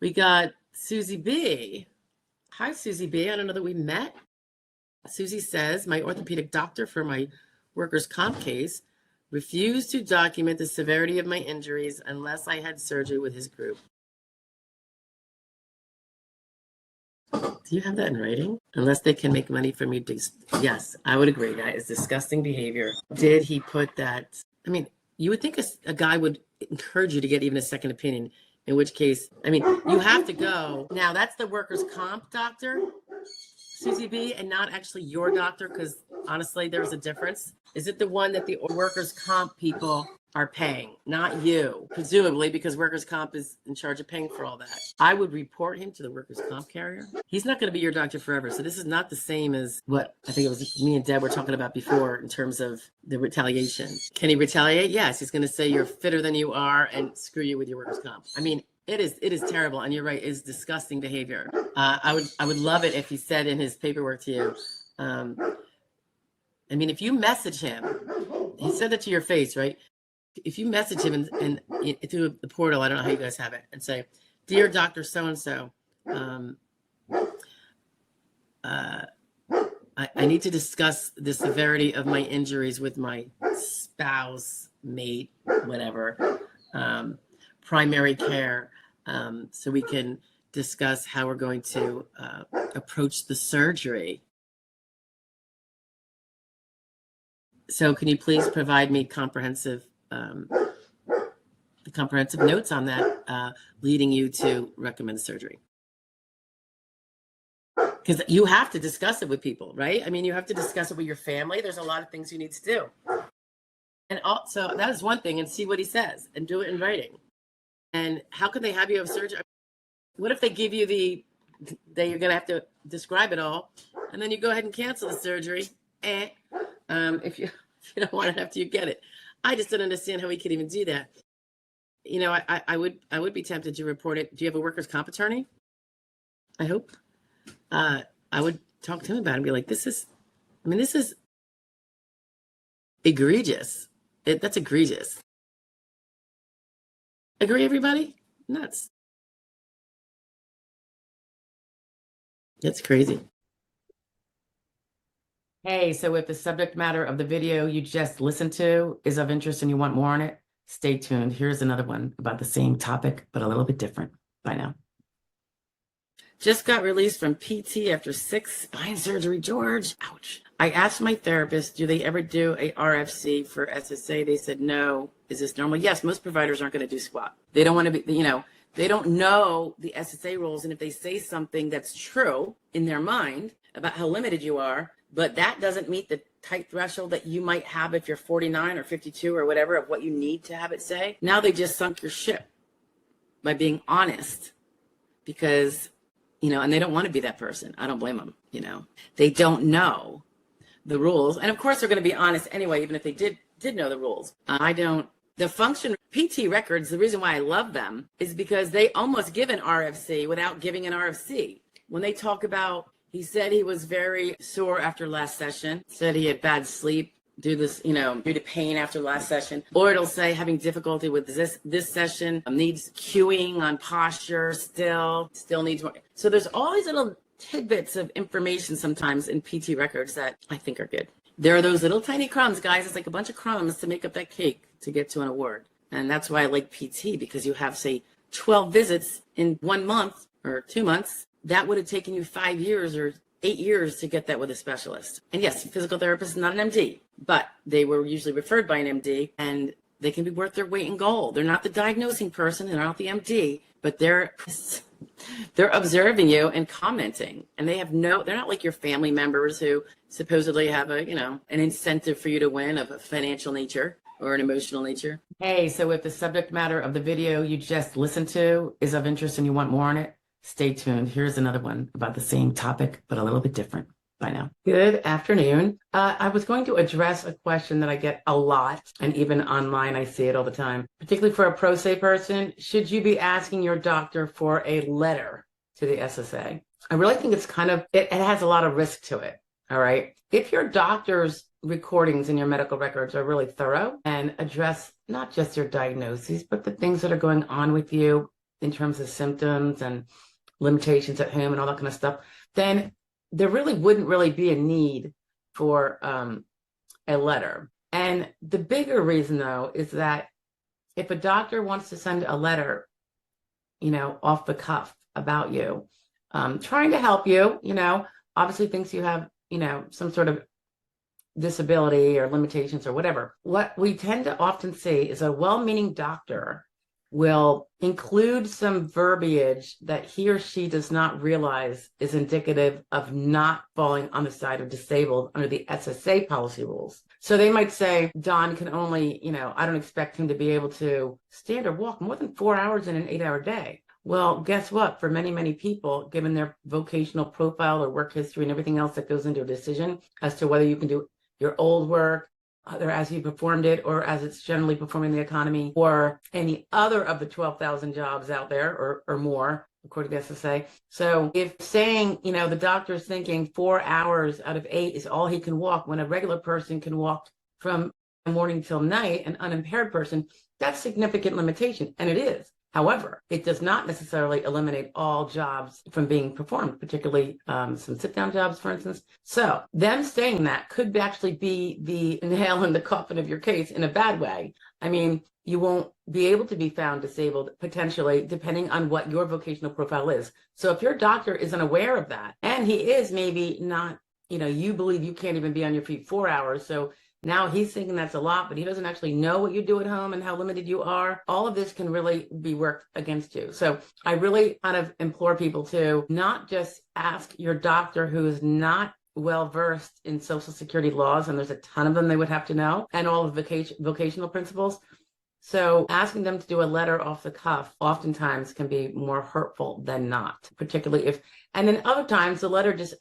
We got Susie B. Hi, Susie B. I don't know that we met. Susie says, my orthopedic doctor for my workers' comp case refused to document the severity of my injuries unless I had surgery with his group. Do you have that in writing? Unless they can make money for me. Yes, I would agree. That is disgusting behavior. Did he put that? I mean, you would think a guy would encourage you to get even a second opinion, in which case, I mean, you have to go. Now, that's the workers' comp doctor, Susie B, and not actually your doctor, because honestly, there's a difference. Is it the one that the workers' comp people are paying, not you, presumably, because workers' comp is in charge of paying for all that? I would report him to the workers' comp carrier. He's not going to be your doctor forever. So this is not the same as what I think it was me and Deb were talking about before in terms of the retaliation. Can he retaliate? Yes. He's going to say you're fitter than you are and screw you with your workers' comp. I mean, it is terrible. And you're right, it's disgusting behavior. I would love it if he said in his paperwork to you, I mean, if you message him, he said that to your face, right? If you message him and through the portal, I don't know how you guys have it, and say, dear Dr. So-and-so, I need to discuss the severity of my injuries with my spouse, mate, whatever, primary care, so we can discuss how we're going to approach the surgery. So can you please provide me comprehensive notes on that, leading you to recommend surgery? Because you have to discuss it with people, right? I mean, you have to discuss it with your family. There's a lot of things you need to do. And also, that is one thing, and see what he says and do it in writing. And how can they have you have surgery? What if they give you that you're going to have to describe it all, and then you go ahead and cancel the surgery? If you don't want it after you get it. I just don't understand how we could even do that. You know, I would be tempted to report it. Do you have a workers' comp attorney? I hope. I would talk to him about it and be like, this is egregious. That's egregious. Agree, everybody? Nuts. That's crazy. Hey, so if the subject matter of the video you just listened to is of interest and you want more on it, stay tuned. Here's another one about the same topic, but a little bit different. Bye now. Just got released from PT after 6 spine surgery, George. Ouch. I asked my therapist, do they ever do a RFC for SSA? They said, no. Is this normal? Yes, most providers aren't going to do squat. They don't want to be, they don't know the SSA rules. And if they say something that's true in their mind about how limited you are, but that doesn't meet the tight threshold that you might have if you're 49 or 52 or whatever of what you need to have it say, now they just sunk your ship by being honest because, and they don't want to be that person. I don't blame them, They don't know the rules. And of course, they're going to be honest anyway, even if they did know the rules. The function PT records, the reason why I love them is because they almost give an RFC without giving an RFC. When they talk about, he said he was very sore after last session, said he had bad sleep due to pain after last session, or it'll say having difficulty with this session, needs cueing on posture, still needs more. So there's all these little tidbits of information sometimes in PT records that I think are good. There are those little tiny crumbs, guys. It's like a bunch of crumbs to make up that cake to get to an award. And that's why I like PT, because you have, say, 12 visits in 1 month or 2 months. That would have taken you 5 years or 8 years to get that with a specialist. And yes, physical therapist is not an MD, but they were usually referred by an MD, and they can be worth their weight in gold. They're not the diagnosing person, they're not the MD, but they're observing you and commenting. And they're not like your family members who supposedly have an incentive for you to win of a financial nature or an emotional nature. Hey, so if the subject matter of the video you just listened to is of interest and you want more on it, stay tuned. Here's another one about the same topic, but a little bit different. Bye now. Good afternoon. I was going to address a question that I get a lot, and even online I see it all the time, particularly for a pro se person. Should you be asking your doctor for a letter to the SSA? I really think it's it has a lot of risk to it. All right. If your doctor's recordings in your medical records are really thorough and address not just your diagnoses, but the things that are going on with you, in terms of symptoms and limitations at home and all that kind of stuff, then there really wouldn't really be a need for a letter. And the bigger reason, though, is that if a doctor wants to send a letter, off the cuff about you, trying to help you, obviously thinks you have, some sort of disability or limitations or whatever. What we tend to often see is a well-meaning doctor will include some verbiage that he or she does not realize is indicative of not falling on the side of disabled under the SSA policy rules. So they might say, Don can only, I don't expect him to be able to stand or walk more than 4 hours in an 8-hour day. Well, guess what? For many, many people, given their vocational profile or work history and everything else that goes into a decision as to whether you can do your old work, either as you performed it or as it's generally performing in the economy, or any other of the 12,000 jobs out there or more, according to SSA. So if saying, the doctor's thinking 4 hours out of 8 is all he can walk, when a regular person can walk from morning till night, an unimpaired person, that's significant limitation. And it is. However, it does not necessarily eliminate all jobs from being performed, particularly some sit-down jobs, for instance. So them saying that could actually be the nail in the coffin of your case in a bad way. I mean, you won't be able to be found disabled, potentially, depending on what your vocational profile is. So if your doctor isn't aware of that, and he is maybe not, you believe you can't even be on your feet 4 hours, so now he's thinking that's a lot, but he doesn't actually know what you do at home and how limited you are. All of this can really be worked against you. So I really kind of implore people to not just ask your doctor who is not well-versed in Social Security laws, and there's a ton of them they would have to know, and all of vocational principles. So asking them to do a letter off the cuff oftentimes can be more hurtful than not, particularly if, and then other times the letter just,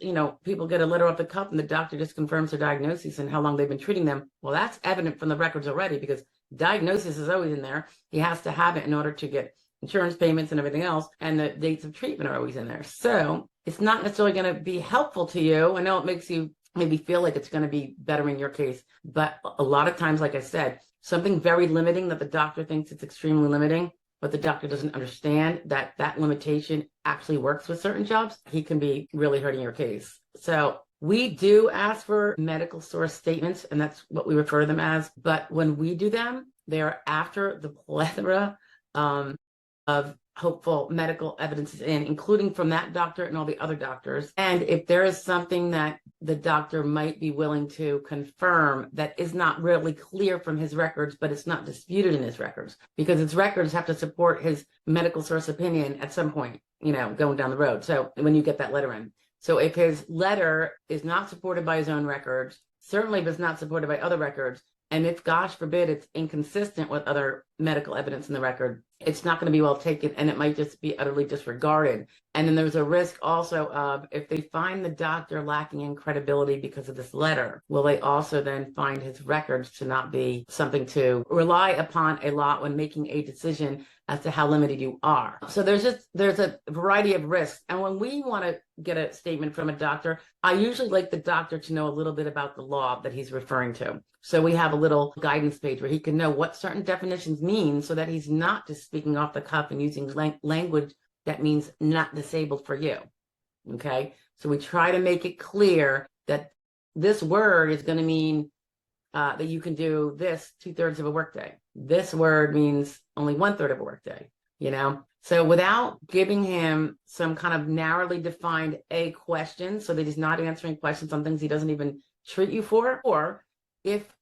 people get a letter off the cuff and the doctor just confirms their diagnosis and how long they've been treating them. Well, that's evident from the records already because diagnosis is always in there. He has to have it in order to get insurance payments and everything else. And the dates of treatment are always in there. So it's not necessarily going to be helpful to you. I know it makes you maybe feel like it's going to be bettering your case, but a lot of times, like I said, something very limiting that the doctor thinks it's extremely limiting, but the doctor doesn't understand that that limitation actually works with certain jobs, he can be really hurting your case. So we do ask for medical source statements, and that's what we refer to them as. But when we do them, they are after the plethora of hopeful medical evidence is in, including from that doctor and all the other doctors. And if there is something that the doctor might be willing to confirm that is not really clear from his records, but it's not disputed in his records, because his records have to support his medical source opinion at some point, going down the road. So when you get that letter in. So if his letter is not supported by his own records, certainly if it's not supported by other records, and if, gosh forbid, it's inconsistent with other medical evidence in the record, it's not going to be well taken, and it might just be utterly disregarded. And then there's a risk also of, if they find the doctor lacking in credibility because of this letter, will they also then find his records to not be something to rely upon a lot when making a decision as to how limited you are. So there's a variety of risks. And when we want to get a statement from a doctor, I usually like the doctor to know a little bit about the law that he's referring to. So we have a little guidance page where he can know what certain definitions mean, so that he's not just speaking off the cuff and using language that means not disabled for you. Okay. So we try to make it clear that this word is going to mean that you can do this 2/3 of a workday. This word means only 1/3 of a workday, So without giving him some kind of narrowly defined a question, so that he's not answering questions on things he doesn't even treat you for, or if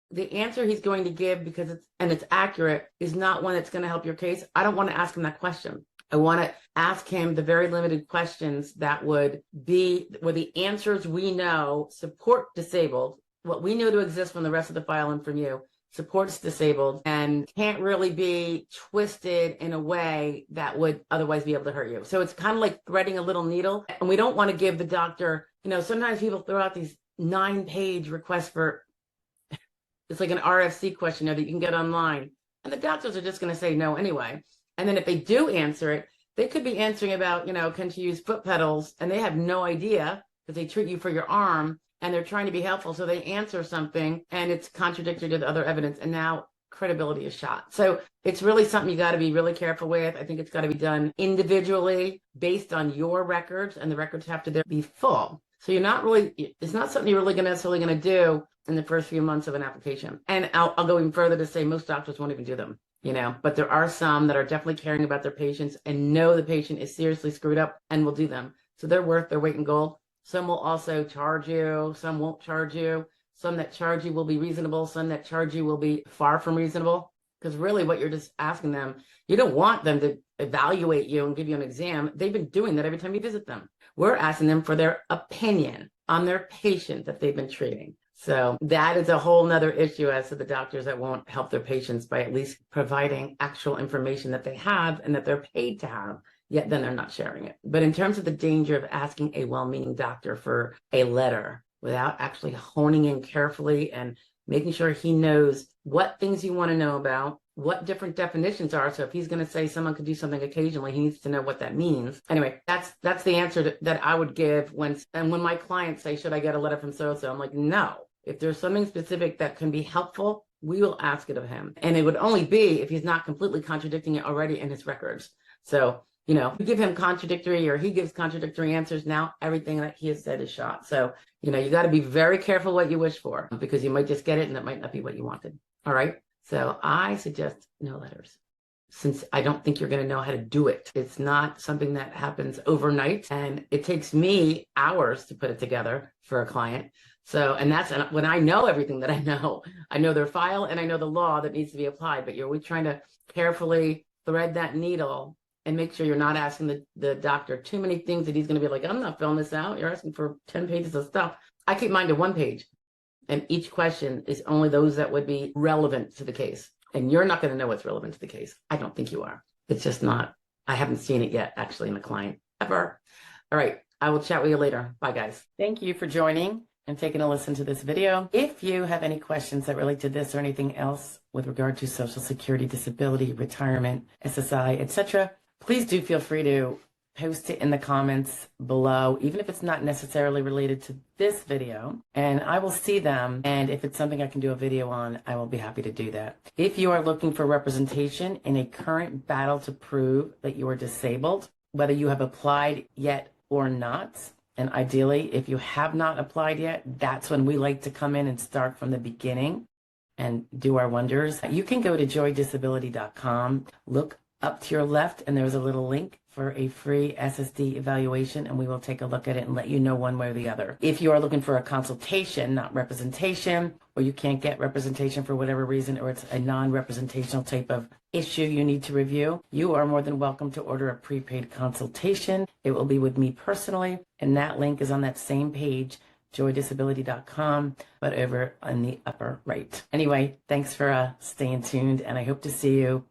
the answer he's going to give because it's accurate is not one that's going to help your case, I don't want to ask him that question. I want to ask him the very limited questions that would be where the answers we know support disabled, what we know to exist from the rest of the file and from you supports disabled, and can't really be twisted in a way that would otherwise be able to hurt you. So it's kind of like threading a little needle, and we don't want to give the doctor, sometimes people throw out these 9-page requests for, it's like an RFC questionnaire that you can get online, and the doctors are just going to say no anyway. And then if they do answer it, they could be answering about, can she use foot pedals? And they have no idea, because they treat you for your arm and they're trying to be helpful. So they answer something and it's contradictory to the other evidence. And now credibility is shot. So it's really something you got to be really careful with. I think it's got to be done individually based on your records, and the records have to be full. So you're not really, it's not something you're really necessarily going to do in the first few months of an application. And I'll go even further to say most doctors won't even do them, you know, but there are some that are definitely caring about their patients and know the patient is seriously screwed up and will do them. So they're worth their weight in gold. Some will also charge you, some won't charge you. Some that charge you will be reasonable. Some that charge you will be far from reasonable. Because really what you're just asking them, you don't want them to evaluate you and give you an exam. They've been doing that every time you visit them. We're asking them for their opinion on their patient that they've been treating. So that is a whole nother issue as to the doctors that won't help their patients by at least providing actual information that they have and that they're paid to have, yet then they're not sharing it. But in terms of the danger of asking a well-meaning doctor for a letter without actually honing in carefully and making sure he knows what things you want to know about, what different definitions are. So if he's going to say someone could do something occasionally, he needs to know what that means. Anyway, that's the answer that I would give when my clients say, should I get a letter from so-and-so? I'm like, no. If there's something specific that can be helpful, we will ask it of him. And it would only be if he's not completely contradicting it already in his records. So, you know, you give him contradictory or he gives contradictory answers, now everything that he has said is shot. So, you know, you got to be very careful what you wish for, because you might just get it and it might not be what you wanted. All right. So I suggest no letters, since I don't think you're going to know how to do it. It's not something that happens overnight, and it takes me hours to put it together for a client. So, and that's when I know everything that I know their file and I know the law that needs to be applied, but you're always trying to carefully thread that needle and make sure you're not asking the doctor too many things that he's going to be like, I'm not filling this out. You're asking for 10 pages of stuff. I keep mine to 1 page, and each question is only those that would be relevant to the case. And you're not going to know what's relevant to the case. I don't think you are. It's just not. I haven't seen it yet, actually, in a client ever. All right. I will chat with you later. Bye, guys. Thank you for joining and taking a listen to this video. If you have any questions that relate to this or anything else with regard to Social Security, disability, retirement, SSI, etc., please do feel free to post it in the comments below, even if it's not necessarily related to this video, and I will see them. And if it's something I can do a video on, I will be happy to do that. If you are looking for representation in a current battle to prove that you are disabled, whether you have applied yet or not, and ideally, if you have not applied yet, that's when we like to come in and start from the beginning and do our wonders. You can go to joydisability.com, look up to your left, and there's a little link for a free SSD evaluation, and we will take a look at it and let you know one way or the other. If you are looking for a consultation, not representation, or you can't get representation for whatever reason, or it's a non-representational type of issue you need to review, you are more than welcome to order a prepaid consultation. It will be with me personally, and that link is on that same page, joydisability.com, but over on the upper right. Anyway, thanks for staying tuned, and I hope to see you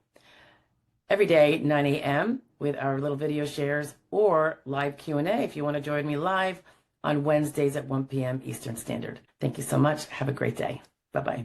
every day, 9 a.m. with our little video shares or live Q&A if you want to join me live on Wednesdays at 1 p.m. Eastern Standard. Thank you so much. Have a great day. Bye-bye.